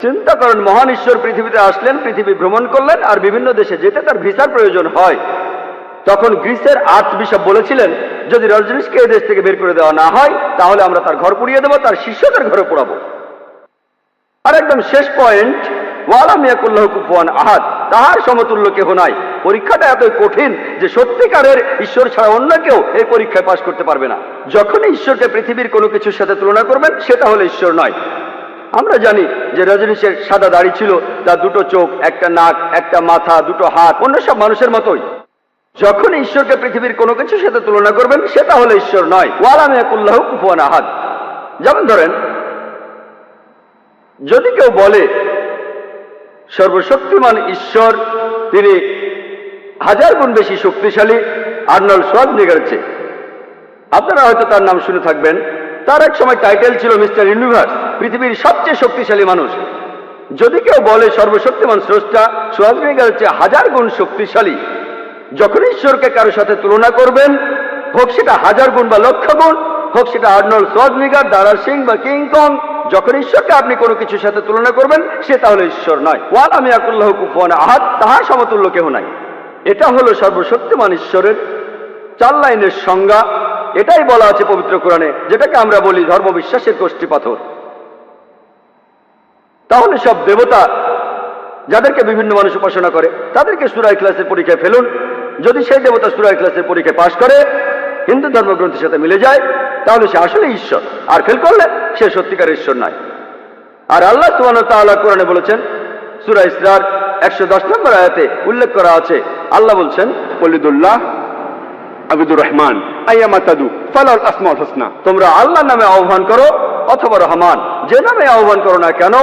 চিন্তা করেন, মহান ঈশ্বর পৃথিবীতে আসলেন, পৃথিবী ভ্রমণ করলেন, আর বিভিন্ন দেশে যেতে তার ভিসার প্রয়োজন হয়। তখন গ্রিসের আর্চ বিশপ বলেছিলেন, যদি রজনীশকে এই দেশ থেকে বের করে দেওয়া না হয় তাহলে আমরা তার ঘর পুড়িয়ে দেবো, তার শিষ্যদের ঘরে পোড়াবো। আর একদম শেষ পয়েন্ট, ওয়ালাম ইয়াকুল্লাহু কুফুয়ান আহাদ, তাহার সমতুল্য কেহ নাই। পরীক্ষাটা এতই কঠিন যে সত্যিকারের ঈশ্বর ছাড়া অন্য কেউ এই পরীক্ষায় পাশ করতে পারবে না। যখনই ঈশ্বরকে পৃথিবীর কোনো কিছুর সাথে তুলনা করবেন সেটা হলো ঈশ্বর নয়। আমরা জানি যে রজনীশের সাদা দাড়ি ছিল, তার দুটো চোখ, একটা নাক, একটা মাথা, দুটো হাত, অন্য সব মানুষের মতোই। যখন ঈশ্বরকে পৃথিবীর কোনো কিছুর সাথে তুলনা করবেন সেটা হলো ঈশ্বর নয়। ওয়ালাম ইয়াকুল্লাহু কুফুয়ান আহাদ। যেমন ধরেন, যদি কেউ বলে সর্বশক্তিমান ঈশ্বর তিনি 1000 গুণ বেশি শক্তিশালী আর্নল্ড শোয়ার্জনেগারের চেয়ে, আপনারা হয়তো তার নাম শুনে থাকবেন। তার এক সময় টাইটেল ছিল মিস্টার ইউনিভার্স, পৃথিবীর সবচেয়ে শক্তিশালী মানুষ। যদি কেউ বলে সর্বশক্তিমান স্রষ্টা শোয়ার্জনেগারের চেয়ে 1000 গুণ শক্তিশালী, যখন ঈশ্বরকে কারোর সাথে তুলনা করবেন, হোক সেটা 1000 গুণ বা লক্ষ গুণ, হোক সেটা আর্নল্ড শোয়ার্জনেগার, দারার সিং বা কিং কং, যখন ঈশ্বরকে আপনি কোনো কিছুর সাথে তুলনা করবেন সে তাহলে ঈশ্বর নয়। ওয়ালাম ইয়াকুল্লাহু কুফুয়ান আহাদ, তাহার সমতুল্য কেহ নাই। এটা হলো সর্বশক্তিমান ঈশ্বরের 4 লাইনের সংজ্ঞা। এটাই বলা আছে পবিত্র কোরআনে, যেটাকে আমরা বলি ধর্মবিশ্বাসের কষ্টি পাথর। তাহলে সব দেবতা যাদেরকে বিভিন্ন মানুষ উপাসনা করে তাদেরকে সূরা ইখলাসের পরীক্ষায় ফেলুন। যদি সেই দেবতা সূরা ইখলাসের পরীক্ষায় পাশ করে, হিন্দু ধর্মগ্রন্থের সাথে মিলে যায়, তাহলে সে আসলে ঈশ্বর। আর ফেল করলে সে সত্যিকার ঈশ্বর নয়। আর আল্লাহ সুবহানাহু ওয়া তাআলা কোরআনে বলেছেন, সূরা ইসরার 110 নম্বর আয়াতে উল্লেখ করা আছে, আল্লাহ বলছেন, ওয়ালিদুল্লাহ আবিদুর রহমান আইয়ামা তাদু ফালাল আসমাউল হুসনা, তোমরা আল্লাহর নামে আহ্বান করো অথবা রহমান, যে নামে আহ্বান করো না কেন,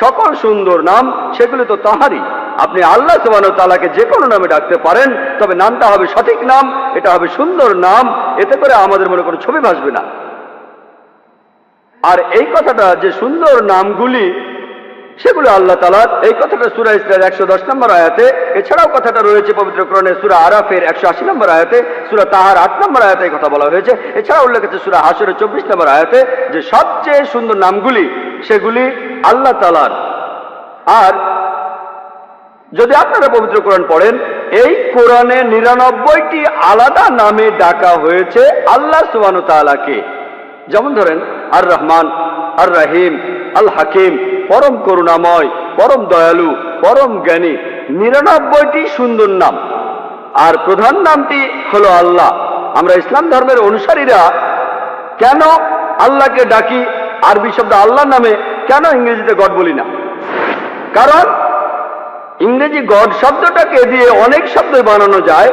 সকল সুন্দর নাম সেগুলি তো তাহারই। আপনি আল্লাহ সুবহানাহু ওয়া তাআলাকে যে কোনো নামে ডাকতে পারেন, তবে নামটা হবে সঠিক নাম, এটা হবে সুন্দর নাম, এতে করে আমাদের মনে কোনো ছবি ভাসবে না। আর এই কথাটা যে সুন্দর নামগুলি সেগুলো আল্লাহ তাআলার, এই কথাটা সূরা ইসরার 110 নম্বর আয়াতে, এছাড়াও কথাটা রয়েছে পবিত্র কোরআনে সূরা আরাফের 180 নম্বর আয়াতে, সূরা তাহার 8 নম্বর আয়াতে এই কথা বলা হয়েছে। এছাড়া উল্লেখ আছে সূরা হাশরের 24 নম্বর আয়াতে যে সবচেয়ে সুন্দর নামগুলি সেগুলি আল্লাহ তাআলার। আর যদি আপনারা পবিত্র কোরআন পড়েন, এই কোরআনে 99টি আলাদা নামে ডাকা হয়েছে আল্লাহ সুবহানাহু ওয়া তাআলাকে। যেমন ধরেন, আর রহমান, আর রহিম, আল হাকিম, পরম করুণাময়, পরম দয়ালু, পরম জ্ঞানী, 99টি সুন্দর নাম। আর প্রধান নামটি হলো আল্লাহ। আমরা ইসলাম ধর্মের অনুসারীরা কেন আল্লাহকে ডাকি আরবি শব্দ আল্লাহর নামে, কেন ইংরেজিতে গড বলি না? কারণ ইংরেজি গড শব্দটাকে দিয়ে অনেক শব্দ বানানো যায়,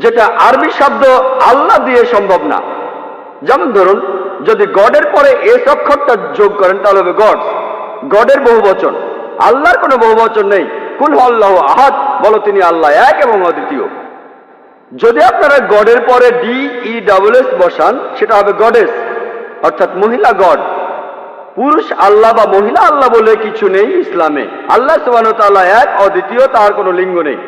যেটা আরবি শব্দ আল্লাহ দিয়ে সম্ভব না। যেমন ধরুন, যদি গডের পরে এস অক্ষরটা যোগ করেন তাহলে হবে গডস, গডের বহুবচন। আল্লাহর কোনো বহুবচন নেই। কুল আল্লাহু আহাদ, বলো তিনি আল্লাহ এক এবং অদ্বিতীয়। যদি আপনারা গডের পরে DESS বসান সেটা হবে গডেস, অর্থাৎ মহিলা গড। পুরুষ আল্লাহ বা মহিলা আল্লাহ বলে কিছু নেই ইসলামে। আল্লাহ সুবহানাহু ওয়া তাআলা এক, অদ্বিতীয়, তার কোনো লিঙ্গ নেই।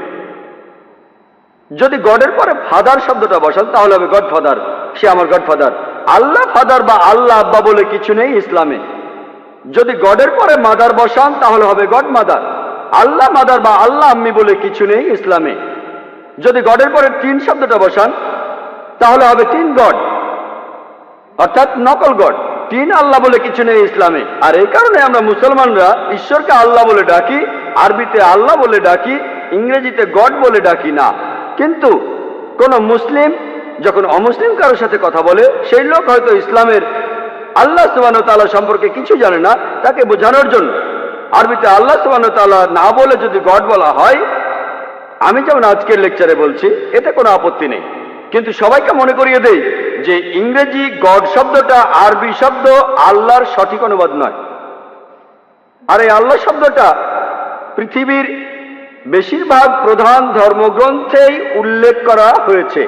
যদি গডের পরে ফাদার শব্দটা বসান তাহলে হবে গড ফাদার, সে আমার গড ফাদার। আল্লাহ ফাদার বা আল্লাহ আব্বা বলে কিছু নেই ইসলামে। যদি গডের পরে মাদার বসান তাহলে হবে গড মাদার। আল্লাহ মাদার বা আল্লাহ আম্মি বলে কিছু নেই ইসলামে। যদি গডের পরে তিন শব্দটা বসান তাহলে হবে তিন গড, অর্থাৎ নকল গড। তিন আল্লাহ বলে কিছু নেই ইসলামে। আর এই কারণে আমরা মুসলমানরা ঈশ্বরকে আল্লাহ বলে ডাকি, আরবিতে আল্লাহ বলে ডাকি, ইংরেজিতে গড বলে ডাকি না। কিন্তু কোন মুসলিম যখন অমুসলিম কারোর সাথে কথা বলে, সেই লোক হয়তো ইসলামের আল্লাহ সুবহানাহু ওয়া তাআলা সম্পর্কে কিছু জানে না, তাকে বোঝানোর জন্য আরবিতে আল্লাহ সুবহানাহু ওয়া তাআলা না বলে যদি গড বলা হয়, আমি যেমন আজকের লেকচারে বলছি, এতে কোনো আপত্তি নেই। কিন্তু সবাইকে মনে করিয়ে দেই যে ইংরেজি গড শব্দটা আরবি শব্দ আল্লাহর সঠিক অনুবাদ নয়। আর এই আল্লাহ শব্দটা পৃথিবীর বেশিরভাগ প্রধান ধর্মগ্রন্থেই উল্লেখ করা হয়েছে,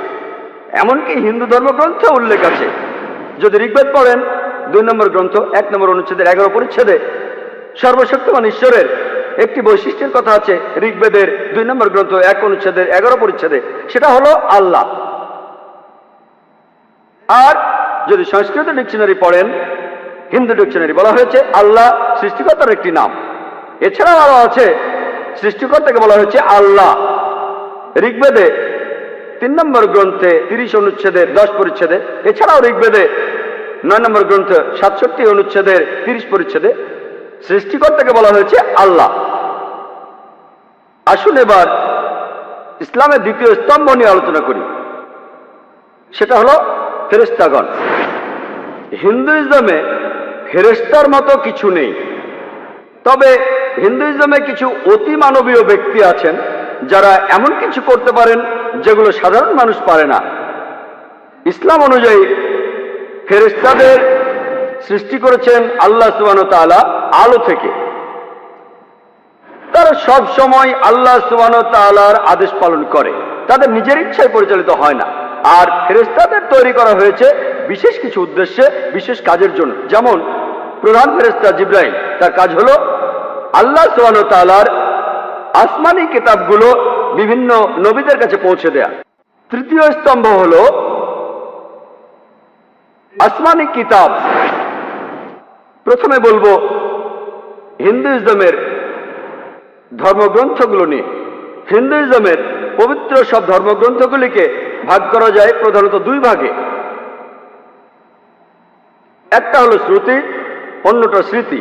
এমনকি হিন্দু ধর্মগ্রন্থে উল্লেখ আছে। যদি ঋগ্বেদ পড়েন 2 নম্বর গ্রন্থ 1 নম্বর অনুচ্ছেদের 11 পরিচ্ছেদে সর্বশক্তিমান ঈশ্বরের একটি বৈশিষ্ট্যের কথা আছে। ঋগ্বেদের 2 নম্বর গ্রন্থ 1 অনুচ্ছেদের 11 পরিচ্ছেদে, সেটা হলো আল্লাহ। আর যদি সংস্কৃত ডিকশনারি পড়েন হিন্দু ডিকশনারি বলা হয়েছে আল্লাহ সৃষ্টিকর্তার একটি নাম। এছাড়াও আরো আছে সৃষ্টিকর্তাকে বলা হয়েছে আল্লাহ। ঋগ্বেদে 3 নম্বর গ্রন্থে 30 অনুচ্ছেদের 10 পরিচ্ছেদে, এছাড়াও ঋগ্বেদে 9 নম্বর গ্রন্থ 67 অনুচ্ছেদের 30 পরিচ্ছেদে সৃষ্টিকর্তাকে বলা হয়েছে আল্লাহ। আসুন এবার ইসলামের দ্বিতীয় স্তম্ভ নিয়ে আলোচনা করি, সেটা হলো ফেরেশতাগণ। হিন্দুইজমে ফেরেশতার মতো কিছু নেই, তবে হিন্দুইজমে কিছু অতি মানবীয় ব্যক্তি আছেন যারা এমন কিছু করতে পারেন যেগুলো সাধারণ মানুষ পারে না। ইসলাম অনুযায়ী ফেরেশতাদের সৃষ্টি করেছেন আল্লাহ সুবহানাহু ওয়া তাআলা আলো থেকে। তারা সব সময় আল্লাহ সুবহানাহু ওয়া তাআলার আদেশ পালন করে, তাদের নিজের ইচ্ছায় পরিচালিত হয় না। আর ফেরেশতাদের তৈরি করা হয়েছে বিশেষ কিছু উদ্দেশ্যে, বিশেষ কাজের জন্য। যেমন প্রধান ফেরেশতা জিবরাইল, তার কাজ হলো আল্লাহ সুবহানাহু ওয়া তাআলার আসমানি কিতাবগুলো বিভিন্ন নবীদের কাছে পৌঁছে দেয়া। তৃতীয় স্তম্ভ হলো আসমানি কিতাব। প্রথমে বলবো হিন্দুইজমের ধর্মগ্রন্থগুলো নিয়ে। হিন্দুইজমের পবিত্র সব ধর্মগ্রন্থগুলিকে ভাগ করা যায় প্রধানত 2 ভাগে। একটা হলো শ্রুতি, অন্যটা স্মৃতি।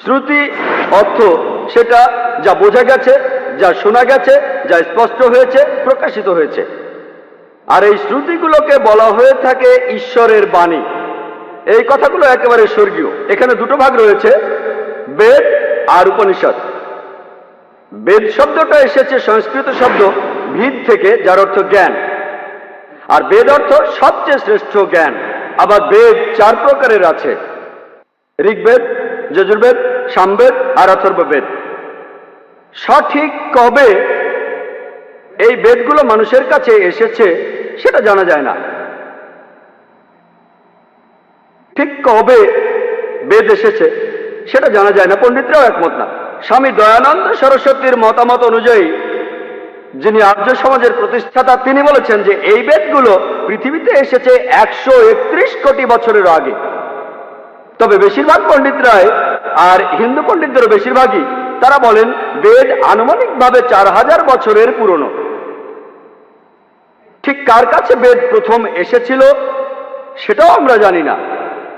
শ্রুতি অর্থ সেটা যা বোঝা গেছে, যা শোনা গেছে, যা স্পষ্ট হয়েছে, প্রকাশিত হয়েছে। আর এই শ্রুতিগুলোকে বলা হয়ে থাকে ঈশ্বরের বাণী। এই কথাগুলো একেবারে স্বর্গীয়। এখানে 2টো ভাগ রয়েছে, বেদ আর উপনিষদ। বেদ শব্দটা এসেছে সংস্কৃত শব্দ ভিদ থেকে, যার অর্থ জ্ঞান। আর বেদ অর্থ সবচেয়ে শ্রেষ্ঠ জ্ঞান। আবার বেদ 4 প্রকারের আছে, ঋগ্বেদ, যজুর্বেদ, সামবেদ আর অথর্ববেদ। সঠিক কবে এই বেদগুলো মানুষের কাছে এসেছে সেটা জানা যায় না। ঠিক কবে বেদ এসেছে সেটা জানা যায় না, পণ্ডিতরাও একমত না। স্বামী দয়ানন্দ সরস্বতীর মতামত অনুযায়ী, যিনি আর্য সমাজের প্রতিষ্ঠাতা, তিনি বলেছেন যে এই বেদগুলো পৃথিবীতে এসেছে 131 কোটি বছরের আগে। তবে বেশিরভাগ পণ্ডিতরাই, আর হিন্দু পণ্ডিতদেরও বেশিরভাগই, তারা বলেন বেদ আনুমানিকভাবে 4000 বছরের পুরনো। ঠিক কার কাছে বেদ প্রথম এসেছিল সেটাও আমরা জানি না।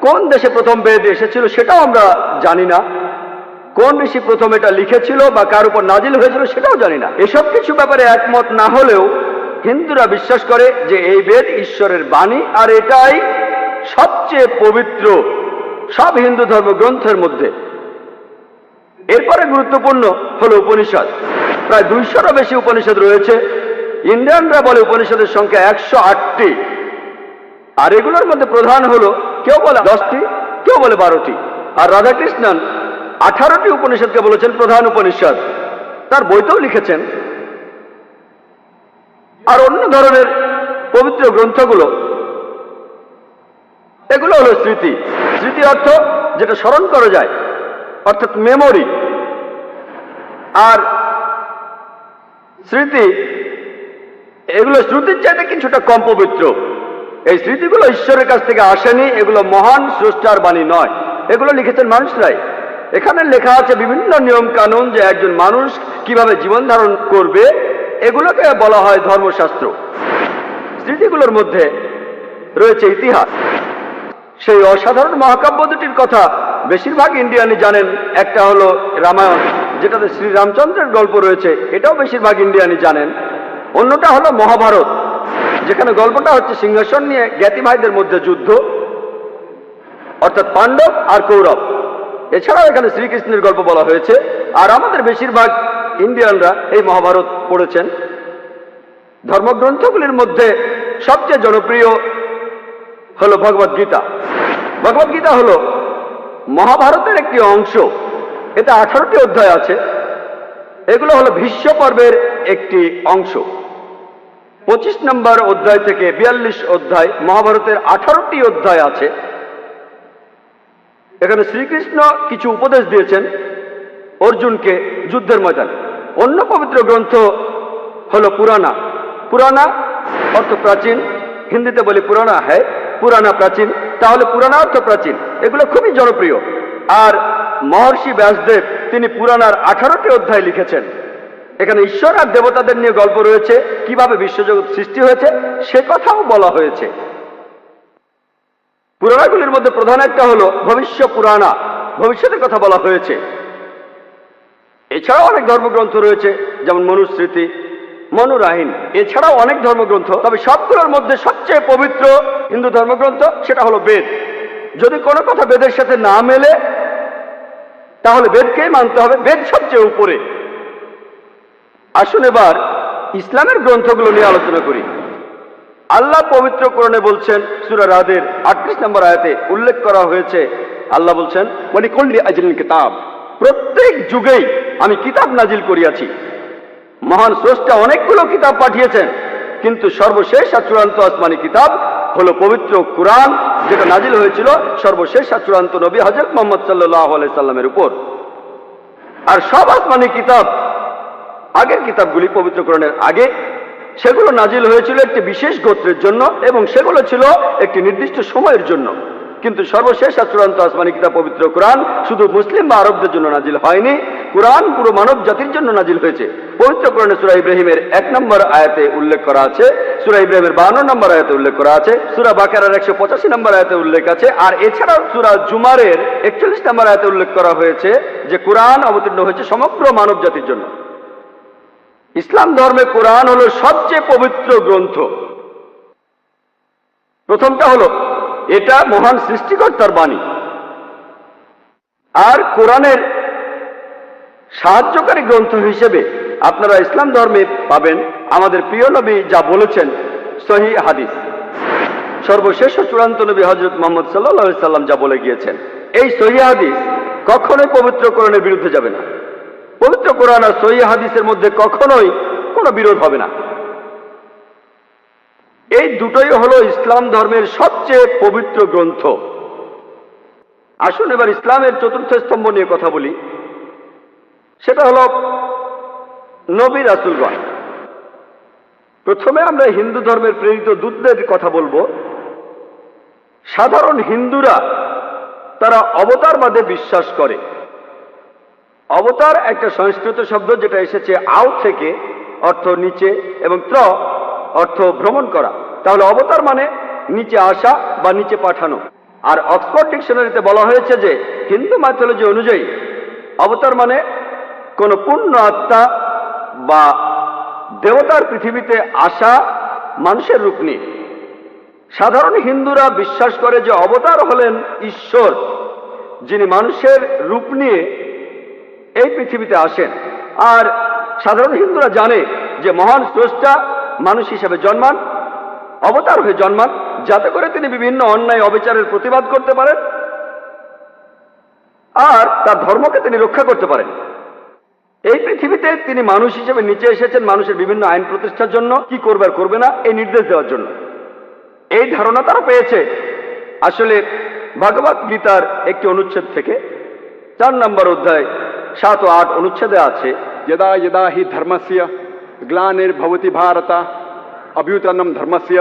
কোন দেশে প্রথম বেদ এসেছিল সেটাও আমরা জানি না। কোন ঋষি প্রথম এটা লিখেছিল বা কার উপর নাজিল হয়েছিল সেটাও জানি না। এসব কিছু ব্যাপারে একমত না হলেও হিন্দুরা বিশ্বাস করে যে এই বেদ ঈশ্বরের বাণী, আর এটাই সবচেয়ে পবিত্র সব হিন্দু ধর্মগ্রন্থের মধ্যে। এরপরে গুরুত্বপূর্ণ হলো উপনিষদ। প্রায় 200-রও বেশি উপনিষদ রয়েছে। ইন্ডিয়ানরা বলে উপনিষদের সংখ্যা 108টি। আর এগুলোর মধ্যে প্রধান হলো, কেউ বলে 10টি, কেউ বলে 12টি। আর রাধাকৃষ্ণন 18টি উপনিষদকে বলেছেন প্রধান উপনিষদ, তার বইতেও লিখেছেন। আর অন্য ধরনের পবিত্র গ্রন্থগুলো, এগুলো হলো স্মৃতি। স্মৃতি অর্থ যেটা স্মরণ করা যায়, অর্থাৎ মেমোরি। আর স্মৃতি, এগুলো শ্রুতির চাইতে কিছুটা কম পবিত্র। এই স্মৃতিগুলো ঈশ্বরের কাছ থেকে আসেনি, এগুলো মহান স্রষ্টার বাণী নয়, এগুলো লিখেছেন মানুষরাই। এখানে লেখা আছে বিভিন্ন নিয়ম কানুন, যে একজন মানুষ কিভাবে জীবন ধারণ করবে, এগুলোকে বলা হয় ধর্মশাস্ত্র। স্মৃতিগুলোর মধ্যে রয়েছে ইতিহাস। সেই অসাধারণ মহাকাব্য দুটির কথা বেশিরভাগ ইন্ডিয়ানই জানেন। একটা হলো রামায়ণ, যেটাতে শ্রীরামচন্দ্রের গল্প রয়েছে, এটাও বেশিরভাগ ইন্ডিয়ানই জানেন। অন্যটা হলো মহাভারত, যেখানে গল্পটা হচ্ছে সিংহাসন নিয়ে জ্ঞাতি ভাইদের মধ্যে যুদ্ধ, অর্থাৎ পাণ্ডব আর কৌরব। এছাড়াও এখানে শ্রীকৃষ্ণের গল্প বলা হয়েছে। আর আমাদের বেশিরভাগ ইন্ডিয়ানরা এই মহাভারত পড়েছেন। ধর্মগ্রন্থগুলির মধ্যে সবচেয়ে জনপ্রিয় হলো ভগবদ্গীতা। ভগবদ্গীতা হলো মহাভারতের একটি অংশ। এতে 18টি অধ্যায় আছে। এগুলো হলো ভীষ্ম পর্বের একটি অংশ। 25 নম্বর অধ্যায় থেকে 42 অধ্যায়, মহাভারতের 18টি অধ্যায় আছে। এখানে শ্রীকৃষ্ণ কিছু উপদেশ দিয়েছেন অর্জুনকে যুদ্ধের ময়দানে। অন্য পবিত্র গ্রন্থ হলো পুরাণা। পুরাণা অর্থ প্রাচীন, হিন্দিতে বলি পুরাণা হ্যায়, পুরাণা প্রাচীন। তাহলে পুরাণার্থ প্রাচীন, এগুলো খুবই জনপ্রিয়। আর মহর্ষি ব্যাসদেব তিনি পুরাণার 18টি অধ্যায় লিখেছেন। এখানে ঈশ্বর আর দেবতাদের নিয়ে গল্প রয়েছে, কিভাবে বিশ্বজগৎ সৃষ্টি হয়েছে সে কথাও বলা হয়েছে। পুরাণাগুলির মধ্যে প্রধান একটা হলো ভবিষ্য পুরাণা, ভবিষ্যতের কথা বলা হয়েছে। এছাড়াও অনেক ধর্মগ্রন্থ রয়েছে, যেমন মনুস্মৃতি, মনুরাহীন, এছাড়াও অনেক ধর্মগ্রন্থ। তবে সবগুলোর মধ্যে সবচেয়ে পবিত্র হিন্দু ধর্মগ্রন্থ সেটা হলো বেদ। যদি কোনো কথা বেদের সাথে না মেলে তাহলে বেদকেই মানতে হবে, বেদ সবচেয়ে উপরে। আসুন এবার ইসলামের গ্রন্থগুলো নিয়ে আলোচনা করি। আল্লাহ পবিত্র কোরআনে বলছেন, সূরা রাদের 38 নম্বর আয়াতে উল্লেখ করা হয়েছে, আল্লাহ বলছেন, ওয়ালিকুল্লি আজলিন কিতাব, প্রত্যেক যুগেই আমি কিতাব নাজিল করিয়াছি। মহান স্রষ্টা অনেকগুলো কিতাব পাঠিয়েছেন, কিন্তু সর্বশেষ আর চূড়ান্ত আসমানি কিতাব হলো পবিত্র কুরআন, যেটা নাজিল হয়েছিল সর্বশেষ আর চূড়ান্ত নবী হযরত মুহাম্মদ সাল্লাল্লাহু আলাইহি সাল্লামের উপর। আর সব আসমানি কিতাব, আগের কিতাবগুলি পবিত্র কোরআনের আগে, সেগুলো নাজিল হয়েছিল একটি বিশেষ গোত্রের জন্য এবং সেগুলো ছিল একটি নির্দিষ্ট সময়ের জন্য। কিন্তু সর্বশেষ আর চূড়ান্ত আসমানি কিতাব পবিত্র কোরআন শুধু মুসলিম বা আরবদের জন্য নাজিল হয়নি, কোরআন পুরো মানব জাতির জন্য নাজিল হয়েছে। পবিত্র কোরআনে সূরা ইব্রাহিমের 1 নম্বর আয়াতে উল্লেখ করা আছে, সূরা ইব্রাহিমের 52 নম্বর আয়াতে উল্লেখ করা আছে, সূরা বাকারার 185 নম্বর আয়াতে উল্লেখ আছে, আর এছাড়াও সূরা জুমারের 41 নম্বর আয়াতে উল্লেখ করা হয়েছে যে কোরআন অবতীর্ণ হয়েছে সমগ্র মানব জাতির জন্য। ইসলাম ধর্মে কোরআন হলো সবচেয়ে পবিত্র গ্রন্থ। প্রথমটা হলো এটা মহান সৃষ্টিকর্তার বাণী। আর কোরআনের সাহায্যকারী গ্রন্থ হিসেবে আপনারা ইসলাম ধর্মে পাবেন আমাদের প্রিয় নবী যা বলেছেন, সহিহ হাদিস। সর্বশেষ ও চূড়ান্ত নবী হযরত মুহাম্মদ সাল্লাল্লাহু আলাইহি সাল্লাম যা বলে গিয়েছেন, এই সহিহ হাদিস কখনোই পবিত্র কোরআনের বিরুদ্ধে যাবে না। পবিত্র কোরআন আর সহিহ হাদিসের মধ্যে কখনোই কোনো বিরোধ হবে না। এই দুটোই হলো ইসলাম ধর্মের সবচেয়ে পবিত্র গ্রন্থ। আসুন এবার ইসলামের চতুর্থ স্তম্ভ নিয়ে কথা বলি, সেটা হলো নবী রাসূলগণ। প্রথমে আমরা হিন্দু ধর্মের প্রেরিত দূতদের কথা বলবো। সাধারণ হিন্দুরা তারা অবতারবাদে বিশ্বাস করে। অবতার একটা সংস্কৃত শব্দ যেটা এসেছে আও থেকে, অর্থ নিচে, এবং ত্র অর্থ ভ্রমণ করা। তাহলে অবতার মানে নিচে আসা বা নিচে পাঠানো। আর অক্সফোর্ড ডিকশনারিতে বলা হয়েছে যে হিন্দু মাইথোলজি অনুযায়ী অবতার মানে কোন পূর্ণ আত্মা বা দেবতার পৃথিবীতে আসা মানুষের রূপ নিয়ে। সাধারণ হিন্দুরা বিশ্বাস করে যে অবতার হলেন ঈশ্বর, যিনি মানুষের রূপ নিয়ে এই পৃথিবীতে আসেন। আর সাধারণ হিন্দুরা জানে যে মহান স্রষ্টা মানুষ হিসেবে জন্মান, অবতার হয়ে জন্মান, যাতে করে তিনি বিভিন্ন অন্যায় অবিচারের প্রতিবাদ করতে পারেন আর তার ধর্মকে তিনি রক্ষা করতে পারেন। এই পৃথিবীতে তিনি মানুষ হিসেবে নিচে এসেছেন মানুষের বিভিন্ন আইন প্রতিষ্ঠার জন্য, কি করবে আর করবে না এই নির্দেশ দেওয়ার জন্য। এই ধারণা তারা পেয়েছে আসলে ভগবত গীতার একটি অনুচ্ছেদ থেকে। 4 নম্বর অধ্যায় 7 ও 8 অনুচ্ছেদে আছে, यदा यदा हि धर्मस्य ग्लानिर्भवति भारत अभ्युत्थानं धर्मस्य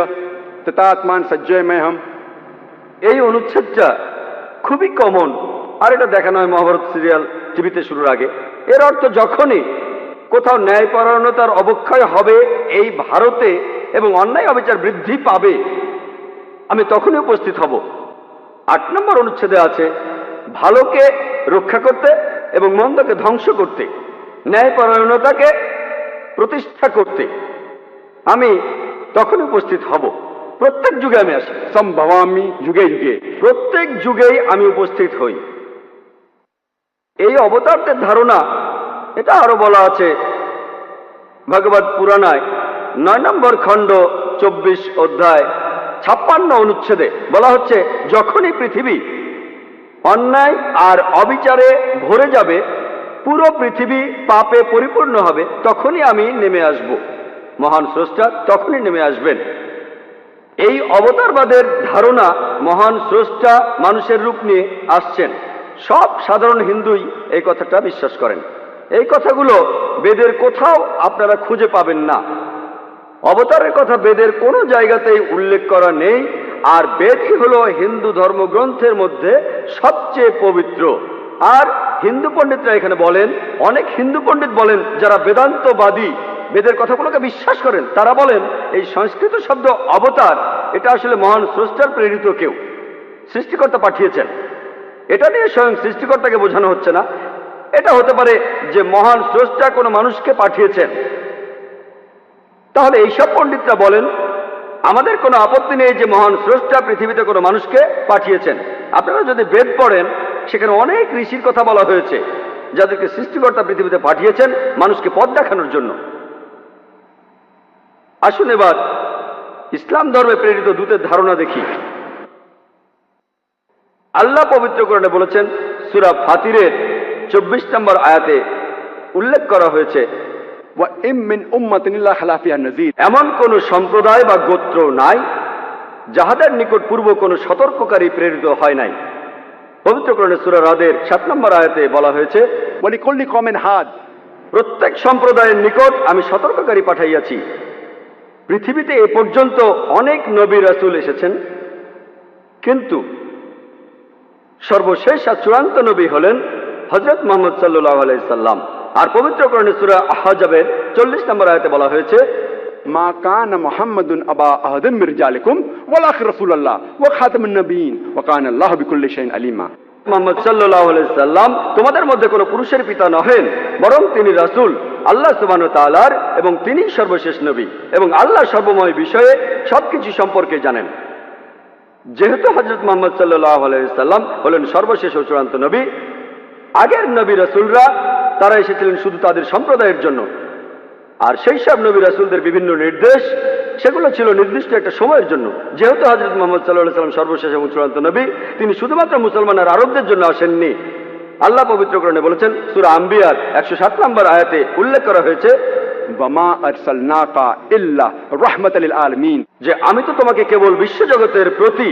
तदात्मानं सञ्जयाम्यहम्। এই অনুচ্ছেদটা খুবই কমন, আর এটা দেখানো হয় মহাভারত সিরিয়াল টিভিতে শুরুর আগে। এর অর্থ যখনই কোথাও ন্যায়পরায়ণতার অবক্ষয় হবে এই ভারতে এবং অন্যায় অবিচার বৃদ্ধি পাবে, আমি তখনই উপস্থিত হব। 8 নম্বর অনুচ্ছেদে আছে, ভালোকে রক্ষা করতে এবং মন্দকে ধ্বংস করতে, ন্যায়পরায়ণতাকে প্রতিষ্ঠা করতে আমি তখনই উপস্থিত হব। প্রত্যেক যুগে আমি আসি, সম্ভবামি যুগে যুগে, প্রত্যেক যুগেই আমি উপস্থিত হই। এই অবতারদের ধারণা এটা আরো বলা আছে ভগবত পুরাণায় 9 নম্বর খণ্ড 24 অধ্যায় 56 অনুচ্ছেদে বলা হচ্ছে, যখনই পৃথিবী অন্যায় আর অবিচারে ভরে যাবে, পুরো পৃথিবী পাপে পরিপূর্ণ হবে, তখনই আমি নেমে আসব। মহান স্রষ্টা তখনই নেমে আসবেন। এই অবতারবাদের ধারণা মহান স্রষ্টা মানুষের রূপ নিয়ে আসছেন। সব সাধারণ হিন্দুই এই কথাটা বিশ্বাস করেন। এই কথাগুলো বেদের কোথাও আপনারা খুঁজে পাবেন না। অবতারের কথা বেদের কোনো জায়গাতেই উল্লেখ করা নেই। আর বেদই হলো হিন্দু ধর্মগ্রন্থের মধ্যে সবচেয়ে পবিত্র। আর হিন্দু পণ্ডিতরা এখানে বলেন, অনেক হিন্দু পণ্ডিত বলেন যারা বেদান্তবাদী, বেদের কথাগুলোকে বিশ্বাস করেন, তারা বলেন এই সংস্কৃত শব্দ অবতার, এটা আসলে মহান স্রষ্টার প্রেরিত কেউ, সৃষ্টিকর্তা পাঠিয়েছেন। এটা নিয়ে স্বয়ং সৃষ্টিকর্তাকে বোঝানো হচ্ছে না, এটা হতে পারে যে মহান স্রষ্টা কোনো মানুষকে পাঠিয়েছেন। তাহলে এইসব পণ্ডিতরা বলেন আমাদের কোনো আপত্তি নেই যে মহান স্রষ্টা পৃথিবীতে কোনো মানুষকে পাঠিয়েছেন। আপনারা যদি বেদ পড়েন, সেখানে অনেক ঋষির কথা বলা হয়েছে যাদেরকে সৃষ্টিকর্তা পৃথিবীতে পাঠিয়েছেন মানুষকে পথ দেখানোর জন্য। আসুন এবার ইসলাম ধর্মে প্রেরিত দূতের ধারণা দেখি। আল্লাহ পবিত্র কোরআনে বলেছেন, সূরা ফাতিরের 24 নম্বর আয়াতে উল্লেখ করা হয়েছে, وإن من أمة إلا خلا فيها نذير। এমন কোন সম্প্রদায় বা গোত্র নাই যাহাদের নিকট পূর্ব কোন সতর্ককারী প্রেরিত হয় নাই। পবিত্র কোরআনে সূরা রাদের 7 নম্বর আয়াতে বলা হয়েছে, ولكل قوم هاد। প্রত্যেক সম্প্রদায়ের নিকট আমি সতর্ককারী পাঠাইয়াছি। পৃথিবীতে এ পর্যন্ত অনেক নবী রাসূল এসেছেন, কিন্তু সর্বশেষ আর চূড়ান্ত নবী হলেন হযরত মুহাম্মদ সাল্লাল্লাহু আলাইহি সাল্লাম। আর পবিত্র কোরআনে সূরা আহজাবের 40 নম্বর আয়াতে বলা হয়েছে, ما كان محمد أبا أحد من رجالكم ولكن رسول الله وخاتم النبيين وكان الله بكل شيء عليما। মুহাম্মদ সাল্লাল্লাহু আলাইহি সাল্লাম তোমাদের মধ্যে কোনো পুরুষের পিতা নহেন, বরং তিনি রাসূল আল্লাহ সুবহানাহু ওয়া তাআলার, এবং তিনিই সর্বশেষ নবী, এবং আল্লাহ সর্বময় বিষয়ে সবকিছু সম্পর্কে জানেন। যেহেতু হযরত মুহাম্মদ সাল্লাল্লাহু আলাইহি সাল্লাম হলেন সর্বশেষ ও চূড়ান্ত নবী, আগের নবী রাসূলরা তারা এসেছিলেন শুধু তাদের সম্প্রদায়ের জন্য, আর সেই সব নবী রাসূলদের বিভিন্ন নির্দেশ সেগুলো ছিল নির্দিষ্ট একটা সময়ের জন্য। যেহেতু হযরত মুহাম্মদ সাল্লাল্লাহু আলাইহি সাল্লাম সর্বশেষ এবং চূড়ান্ত নবী, তিনি শুধুমাত্র মুসলমান আর আরবদের জন্য আসেননি। আল্লাহ পবিত্র কোরআনে বলেছেন, সূরা আম্বিয়ার 107 নম্বর আয়াতে উল্লেখ করা হয়েছে, وما أرسلناك إلا رحمة للعالمين। যে আমি তো তোমাকে কেবল বিশ্বজগতের প্রতি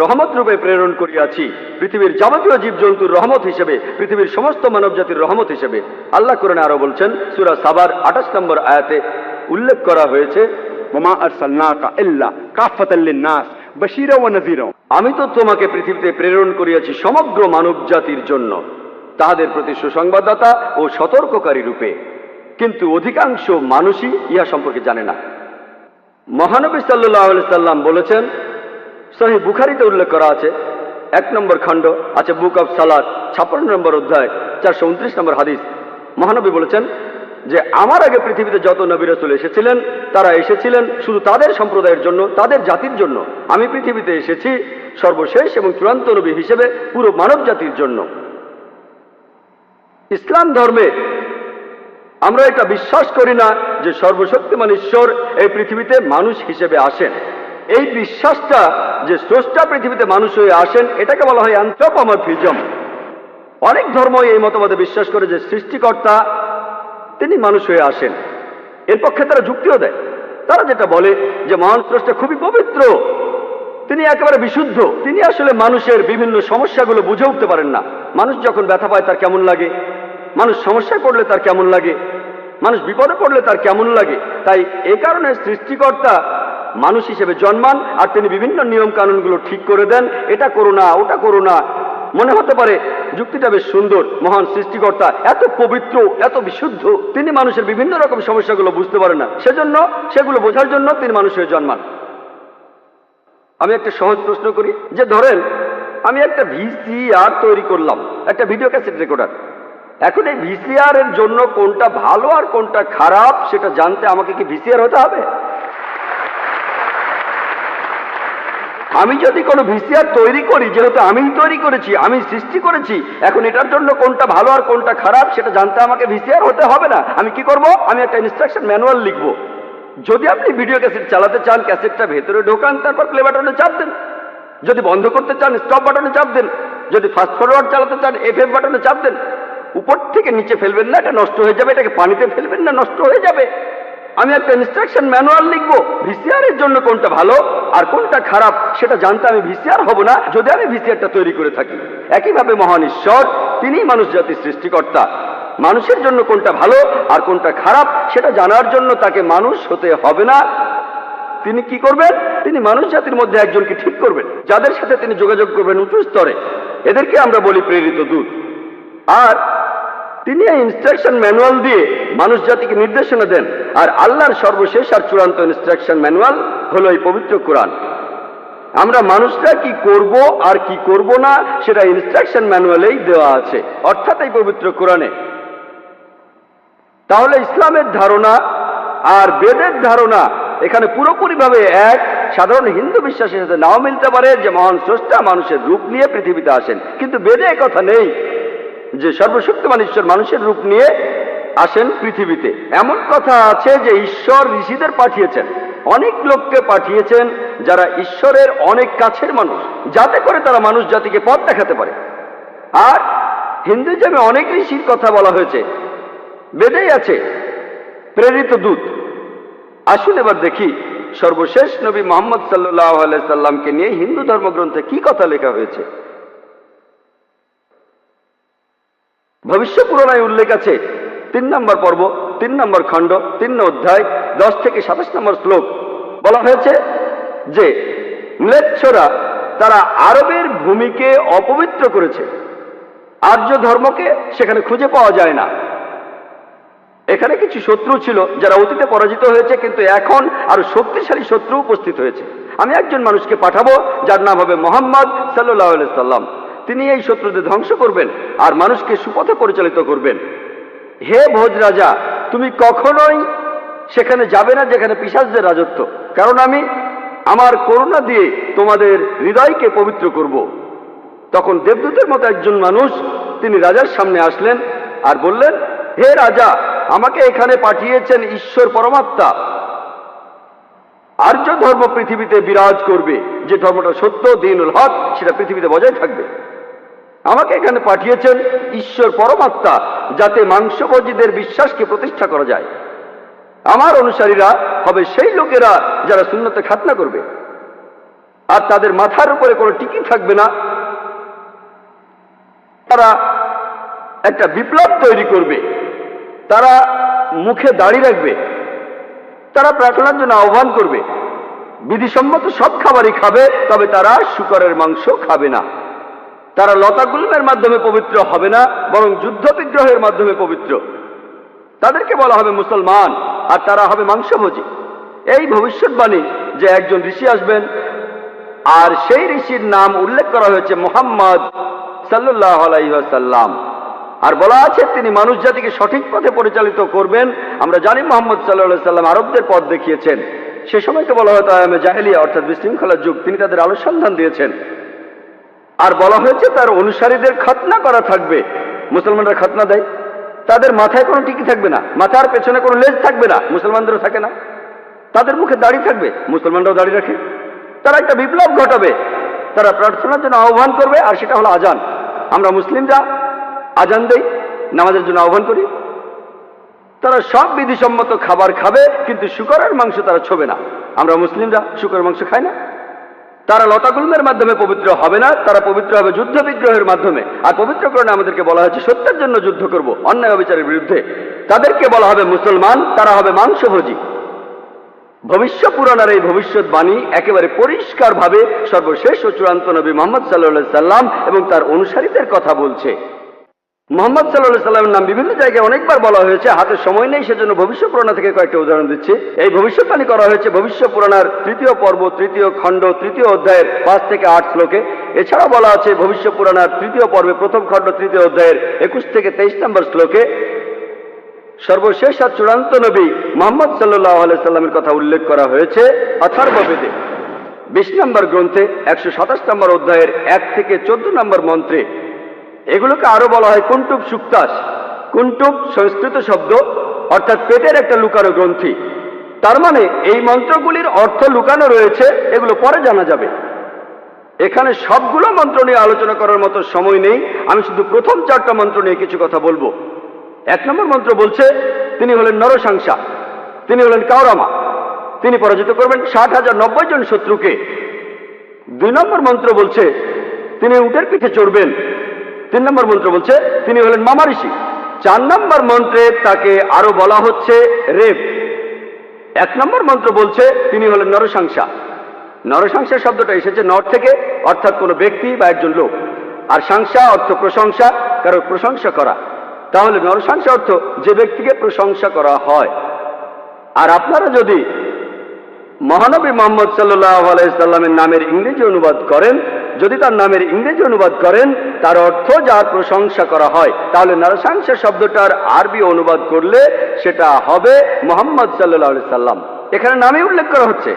রহমত রূপে প্রেরণ করিয়াছি, পৃথিবীর যাবতীয় জীবজন্তুর রহমত হিসেবে, পৃথিবীর সমস্ত মানব জাতির রহমত হিসেবে। আল্লাহ কোরআনে আরো বলছেন, সূরা সাবার 28 নম্বর আয়াতে উল্লেখ করা হয়েছে, وما أرسلناك إلا كافة للناس بشيرا ونذيرا। আমি তো তোমাকে পৃথিবীতে প্রেরণ করিয়াছি সমগ্র মানব জাতির জন্য, তাহাদের প্রতি সুসংবাদদাতা ও সতর্ককারী রূপে। কিন্তু অধিকাংশ মানুষই ইহা সম্পর্কে জানে না। মহানবী সাল্লাল্লাহু আলাইহি সাল্লাম বলেছেন, সহিহ বুখারীতে উল্লেখ করা আছে, 1 নম্বর খণ্ড আছে, বুক অফ সালাত 56 নম্বর অধ্যায় 429 নম্বর হাদিস। মহানবী বলেছেন যে আমার আগে পৃথিবীতে যত নবী রাসূল এসেছিলেন তারা এসেছিলেন শুধু তাদের সম্প্রদায়ের জন্য, তাদের জাতির জন্য। আমি পৃথিবীতে এসেছি সর্বশেষ এবং চূড়ান্ত নবী হিসেবে পুরো মানব জাতির জন্য। ইসলাম ধর্মে আমরা এটা বিশ্বাস করি না যে সর্বশক্তিমান ঈশ্বর এই পৃথিবীতে মানুষ হিসেবে আসেন। এই বিশ্বাসটা যে স্রষ্টা পৃথিবীতে মানুষ হয়ে আসেন, এটাকে বলা হয় অ্যানথ্রোপমরফিজম। অনেক ধর্মই এই মতবাদে বিশ্বাস করে যে সৃষ্টিকর্তা তিনি মানুষ হয়ে আসেন। এর পক্ষে তারা যুক্তিও দেয়। তারা যেটা বলে যে মহান স্রষ্টা খুবই পবিত্র, তিনি একেবারে বিশুদ্ধ, তিনি আসলে মানুষের বিভিন্ন সমস্যাগুলো বুঝে উঠতে পারেন না। মানুষ যখন ব্যথা পায় তার কেমন লাগে, মানুষ সমস্যায় পড়লে তার কেমন লাগে, মানুষ বিপদে পড়লে তার কেমন লাগে। তাই এ কারণে সৃষ্টিকর্তা মানুষ হিসেবে জন্মান, আর তিনি বিভিন্ন নিয়ম কানুনগুলো ঠিক করে দেন, এটা করো না, ওটা করো না। মনে হতে পারে যুক্তিটা বেশ সুন্দর, মহান সৃষ্টিকর্তা এত পবিত্র, এত বিশুদ্ধ, তিনি মানুষের বিভিন্ন রকম সমস্যাগুলো বুঝতে পারেন না, সেজন্য সেগুলো বোঝার জন্য তিনি মানুষ হয়ে জন্মান। আমি একটা সহজ প্রশ্ন করি, যে ধরেন আমি একটা ভিসিআর তৈরি করলাম, একটা ভিডিও ক্যাসেট রেকর্ডার। এখন এই ভিসিআর এর জন্য কোনটা ভালো আর কোনটা খারাপ সেটা জানতে আমাকে কি ভিসিআর হতে হবে? আমি যদি কোনো ভিসিআর তৈরি করি, যেহেতু আমিই তৈরি করেছি, আমি সৃষ্টি করেছি, এখন এটার জন্য কোনটা ভালো আর কোনটা খারাপ সেটা জানতে আমাকে ভিসিআর হতে হবে না। আমি কি করব? আমি একটা ইনস্ট্রাকশন ম্যানুয়াল লিখব। যদি আপনি ভিডিও ক্যাসেট চালাতে চান, ক্যাসেটটা ভেতরে ঢোকান, তারপর প্লে বাটনে চাপ দেন। যদি বন্ধ করতে চান, স্টপ বাটনে চাপ দেন। যদি ফাস্ট ফরওয়ার্ড চালাতে চান, এফএফ বাটনে চাপ দেন। উপর থেকে নিচে ফেলবেন না, এটা নষ্ট হয়ে যাবে। এটাকে পানিতে ফেলবেন না, নষ্ট হয়ে যাবে। আমি একটা ইনস্ট্রাকশন ম্যানুয়াল লিখবো। ভিসিআর এর জন্য কোনটা ভালো আর কোনটা খারাপ সেটা জানতে আমি ভিসিআর হব না, যদি আমি ভিসিআরটা তৈরি করে থাকি। একইভাবে মহান ঈশ্বর, তিনিই মানুষ জাতির সৃষ্টিকর্তা। মানুষের জন্য কোনটা ভালো আর কোনটা খারাপ সেটা জানার জন্য তাকে মানুষ হতে হবে না, তিনি কি করবেন? তিনি মানুষ জাতির মধ্যে একজনকে ঠিক করবেন, যাদের সাথে তিনি যোগাযোগ করবেন উঁচু স্তরে। এদেরকে আমরা বলি প্রেরিত দূত। আর তিনি এই ইনস্ট্রাকশন ম্যানুয়াল দিয়ে মানুষ জাতিকে নির্দেশনা দেন। আর আল্লাহর সর্বশেষ আর চূড়ান্ত ইনস্ট্রাকশন ম্যানুয়াল হলো এই পবিত্র কোরআন। আমরা মানুষরা কি করব আর কি করব না সেটা ইনস্ট্রাকশন ম্যানুয়ালেই দেওয়া আছে, অর্থাৎ এই পবিত্র কোরআনে। তাহলে ইসলামের ধারণা আর বেদের ধারণা এখানে পুরোপুরিভাবে এক। সাধারণ হিন্দু বিশ্বাসের সাথে নাও মিলতে পারে যে মহান স্রষ্টা মানুষের রূপ নিয়ে পৃথিবীতে আসেন, কিন্তু বেদে কথা নেই যে সর্বশক্তিমান ঈশ্বর মানুষের রূপ নিয়ে আসেন পৃথিবীতে। এমন কথা আছে যে ঈশ্বর ঋষিদের পাঠিয়েছেন, অনেক লোককে পাঠিয়েছেন যারা ঈশ্বরের অনেক কাছের মানুষ, যাতে করে তারা মানুষ জাতিকে পথ দেখাতে পারে। আর হিন্দুইজমে অনেক ঋষির কথা বলা হয়েছে, বেদেই আছে প্রেরিত দূত। আসুন এবার দেখি সর্বশেষ নবী মুহাম্মদ সাল্লাল্লাহু আলাইহি সাল্লামকে নিয়ে হিন্দু ধর্মগ্রন্থে কি কথা লেখা হয়েছে। ভবিষ্য পুরাণায় উল্লেখ আছে 3 নম্বর পর্ব, 3 নম্বর খণ্ড, 3 অধ্যায়, 10 থেকে 27 নম্বর শ্লোক। বলা হয়েছে যে ম্লেচ্ছরা তারা আরবের ভূমিকে অপবিত্র করেছে, আর্য ধর্মকে সেখানে খুঁজে পাওয়া যায় না। এখানে কিছু শত্রু ছিল যারা অতীতে পরাজিত হয়েছে, কিন্তু এখন আরো শক্তিশালী শত্রু উপস্থিত হয়েছে। আমি একজন মানুষকে পাঠাবো যার নাম হবে মুহাম্মদ সাল্লাল্লাহু আলাইহি সাল্লাম। তিনি এই শত্রুদের ধ্বংস করবেন আর মানুষকে সুপথে পরিচালিত করবেন। হে ভোজ রাজা, তুমি কখনোই সেখানে যাবে না যেখানে পিশাচদের রাজত্ব, কারণ আমি আমার করুণা দিয়ে তোমাদের হৃদয়কে পবিত্র করব। তখন দেবদূতের মতো একজন মানুষ তিনি রাজার সামনে আসলেন আর বললেন, হে রাজা, আমাকে এখানে পাঠিয়েছেন ঈশ্বর পরমাত্মা। আর্য ধর্ম পৃথিবীতে বিরাজ করবে, যে ধর্মটা সত্য, দ্বীনুল হক, সেটা পৃথিবীতে বজায় থাকবে। আমাকে এখানে পাঠিয়েছেন ঈশ্বর পরমাত্মা, যাতে মাংসভোজীদের বিশ্বাসকে প্রতিষ্ঠা করা যায়। আমার অনুসারীরা হবে সেই লোকেরা যারা সুন্নতে খাতনা করবে, আর তাদের মাথার উপরে কোনো টিকি থাকবে না। তারা একটা বিপ্লব তৈরি করবে, তারা মুখে দাড়ি রাখবে, তারা প্রার্থনার জন্য আহ্বান করবে, বিধিসম্মত সব খাবারই খাবে, তবে তারা শূকরের মাংস খাবে না। তারা লতাগুল্মের মাধ্যমে পবিত্র হবে না, বরং যুদ্ধ বিগ্রহের মাধ্যমে পবিত্র। তাদেরকে বলা হবে মুসলমান, আর তারা হবে মাংসভোজী। এই ভবিষ্যৎবাণী যে একজন ঋষি আসবেন, আর সেই ঋষির নাম উল্লেখ করা হয়েছে মুহাম্মদ সাল্লাল্লাহু আলাইহি ওয়াসাল্লাম। আর বলা আছে তিনি মানুষ জাতিকে সঠিক পথে পরিচালিত করবেন। আমরা জানি মুহাম্মদ সাল্লাল্লাহু আলাইহি ওয়াসাল্লাম আরবদের পথ দেখিয়েছেন। সে সময়কে বলা হতো আয়ামে জাহেলিয়া, অর্থাৎ বিশৃঙ্খলার যুগ। তিনি তাদের আলো সন্ধান দিয়েছেন। আর বলা হয়েছে তার অনুসারীদের খাতনা করা থাকবে। মুসলমানরা খাতনা দেয়, তাদের মাথায় কোনো টিকি থাকবে না, মাথার পেছনে কোনো লেজ থাকবে না, মুসলমানদেরও থাকে না। তাদের মুখে দাড়ি থাকবে, মুসলমানরাও দাড়ি রাখে। তারা একটা বিপ্লব ঘটাবে, তারা প্রার্থনার জন্য আহ্বান করবে, আর সেটা হলো আজান। আমরা মুসলিমরা আজান দেই, নামাজের জন্য আহ্বান করি। তারা সব বিধিসম্মত খাবার খাবে, কিন্তু শূকরের মাংস তারা ছোবে না। আমরা মুসলিমরা শূকরের মাংস খাই না। তারা লতাগুল্মের মাধ্যমে পবিত্র হবে না, তারা পবিত্র হবে যুদ্ধ বিগ্রহের মাধ্যমে। আর পবিত্রকরণে আমাদেরকে বলা হয়েছে সত্যের জন্য যুদ্ধ করব, অন্যায় অবিচারের বিরুদ্ধে। তাদেরকে বলা হবে মুসলমান, তারা হবে মাংসভোজী। ভবিষ্য পুরাণের এই ভবিষ্যৎবাণী একেবারে পরিষ্কারভাবে সর্বশেষ ও চূড়ান্ত নবী মুহাম্মদ সাল্লাল্লাহু আলাইহি সাল্লাম এবং তার অনুসারীদের কথা বলছে। মুহাম্মদ সাল্লাল্লাহু আলাইহি সাল্লামের নাম বিভিন্ন জায়গায় অনেকবার বলা হয়েছে, হাতে সময় নেই, সেজন্য ভবিষ্য পুরাণ থেকে কয়েকটা উদাহরণ দিচ্ছি। এই ভবিষ্যৎবাণী করা হয়েছে ভবিষ্য পুরাণের 3য় পর্ব, 3য় খণ্ড, 3য় অধ্যায়ের 5 থেকে 8 শ্লোকে। এছাড়া বলা আছে ভবিষ্য পুরাণের 3য় পর্বে 1ম খণ্ড, 3য় অধ্যায়ের 21 থেকে 23 নম্বর শ্লোকে। সর্বশেষ আর চূড়ান্ত নবী মুহাম্মদ সাল্লাল্লাহু আলাইহি সাল্লামের কথা উল্লেখ করা হয়েছে অথর্ববেদে 20 নম্বর গ্রন্থে 127 নম্বর অধ্যায়ের 1 থেকে 14 নম্বর মন্ত্রে। এগুলোকে আরো বলা হয় কুন্টুব সুক্তাস। কুন্টুব সংস্কৃত শব্দ, অর্থাৎ পেটের একটা লুকানো গ্রন্থি। তার মানে এই মন্ত্রগুলির অর্থ লুকানো রয়েছে, এগুলো পরে জানা যাবে। এখানে সবগুলো মন্ত্র নিয়ে আলোচনা করার মতো সময় নেই, আমি শুধু প্রথম 4টা মন্ত্র নিয়ে কিছু কথা বলবো। 1 নম্বর মন্ত্র বলছে তিনি হলেন নরসাংসা, তিনি হলেন কাওরামা, তিনি পরাজিত করবেন 60,090 জন শত্রুকে। 2 নম্বর মন্ত্র বলছে তিনি উটের পিঠে চড়বেন। 3 নম্বর মন্ত্র বলছে তিনি হলেন মামা ঋষি। 4 নম্বর মন্ত্রে তাকে আরো বলা হচ্ছে রেব। এক নম্বর মন্ত্র বলছে তিনি হলেন নরসংসা। নরসংসা শব্দটা এসেছে নর থেকে, অর্থাৎ কোনো ব্যক্তি বা একজন লোক। আর সংসা অর্থ প্রশংসা, কারো প্রশংসা করা। তাহলে নরসংসা অর্থ যে ব্যক্তিকে প্রশংসা করা হয়। আর আপনারা যদি মহানবী মুহাম্মদ সাল্লাল্লাহু আলাইহি সাল্লামের নামের ইংরেজি অনুবাদ করেন, যদি তার নামের ইংরেজি অনুবাদ করেন তার অর্থ যার প্রশংসা করা হয়, তাহলে নরসংসা শব্দটার আরবি অনুবাদ করলে সেটা হবে মুহাম্মদ সাল্লাল্লাহু আলাইহি সাল্লাম। এখানে নামে উল্লেখ করা হচ্ছে।